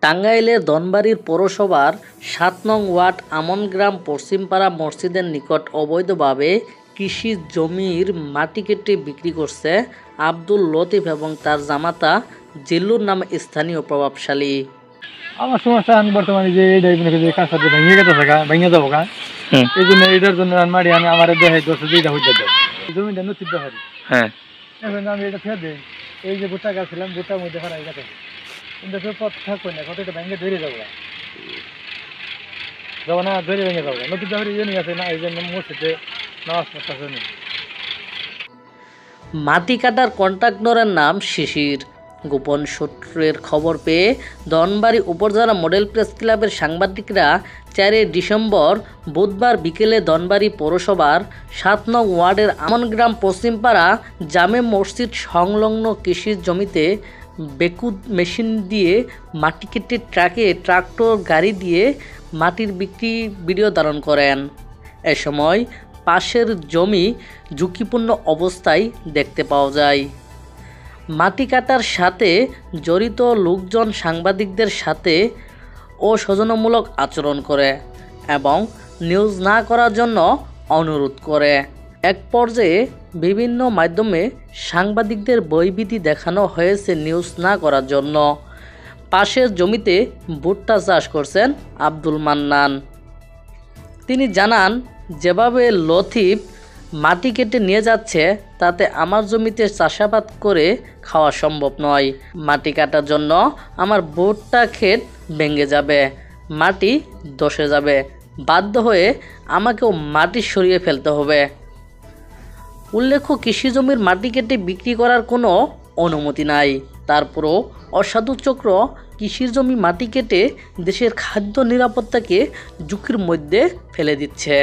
টাঙ্গাইলের ধনবাড়ির পৌরসভার ৭ নং ওয়ার্ড আমনগ্রাম পশ্চিমপাড়া মসজিদের নিকট অবৈধভাবে কৃষি জমির মাটি কেটে বিক্রি করছে আব্দুল লতিফ এবং তার জামাতা জিল্লুর নামে স্থানীয় প্রভাবশালী। আমার সমস্যা আমি বর্তমানে যে এই টাইপের যে কাঁচাতে ভেঙে গেছে ভেঙে যাবো গা, এই জন্য এটার জন্য মাড়ি আমি আমার দেহে 10-2টা হইতে দেয় জমিটা নথির ব্যাপারে। হ্যাঁ, এখন আমি এটা ফেলে দিই, এই যে ভুট্টা গাছিলাম ভুট্টার মধ্যে ফেলাই গেছে, কিন্তু পথ থাকবে না, কত এটা ভেঙে ধরে যাবো যাবো না, ধরে ভেঙে যাবো নথির ব্যাপারে ইয়ে নিয়ে আছে না, এই জন্য মসজিদে নামাজ পড়তে নেই। মাটি কাটার কন্ট্রাক্টরের নাম শিশির। গোপন সূত্রের খবর পেয়ে ধনবাড়ি উপজেলা মডেল প্রেস ক্লাবের সাংবাদিকরা 4 ডিসেম্বর বুধবার বিকেলে ধনবাড়ি পৌরসভার 7 নং ওয়ার্ডের আমনগ্রাম পশ্চিমপাড়া জামে মসজিদ সংলগ্ন কৃষির জমিতে বেকুদ মেশিন দিয়ে মাটি কেটে ট্রাক্টর গাড়ি দিয়ে মাটির বিক্রি ভিডিও ধারণ করেন। এ সময় পাশের জমি ঝুঁকিপূর্ণ অবস্থায় দেখতে পাওয়া যায়। মাটি কাটার সাথে জড়িত লোকজন সাংবাদিকদের সাথে অসৌজন্যমূলক আচরণ করে এবং নিউজ না করার জন্য অনুরোধ করে। এক পর্যায়ে বিভিন্ন মাধ্যমে সাংবাদিকদের ভয়ভীতি দেখানো হয়েছে নিউজ না করার জন্য। পাশের জমিতে ভুট্টা চাষ করছেন আব্দুল মান্নান। তিনি জানান, যেভাবে লতিফ মাটি কেটে নিয়ে যাচ্ছে তাতে আমার জমিতে চাষাবাদ করে খাওয়া সম্ভব নয়। মাটি কাটার জন্য আমার ভুট্টা ক্ষেত ভেঙে যাবে, মাটি ধসে যাবে, বাধ্য হয়ে আমাকেও মাটি সরিয়ে ফেলতে হবে। উল্লেখ্য, কৃষি জমির মাটি কেটে বিক্রি করার কোনো অনুমতি নাই। তারপরও অসাধু চক্র কৃষির জমি মাটি কেটে দেশের খাদ্য নিরাপত্তাকে ঝুঁকির মধ্যে ফেলে দিচ্ছে।